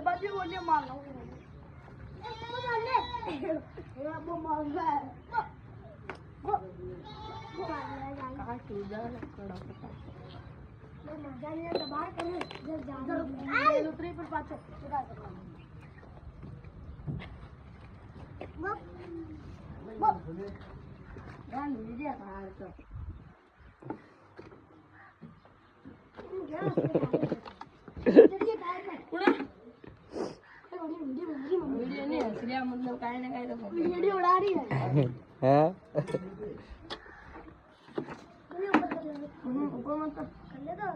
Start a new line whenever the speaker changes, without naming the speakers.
बाजी बोलले मारना वो मारना है कहाँ चूजा लकड़ा पता वो मजा नहीं आता बाहर करो जब जाओ उतरे पर पाछो वो गान लीजिए कहाँ तो मतलब काय ना काय वीडियो उड़ा रही है हैं ऊपर मत कर ले तो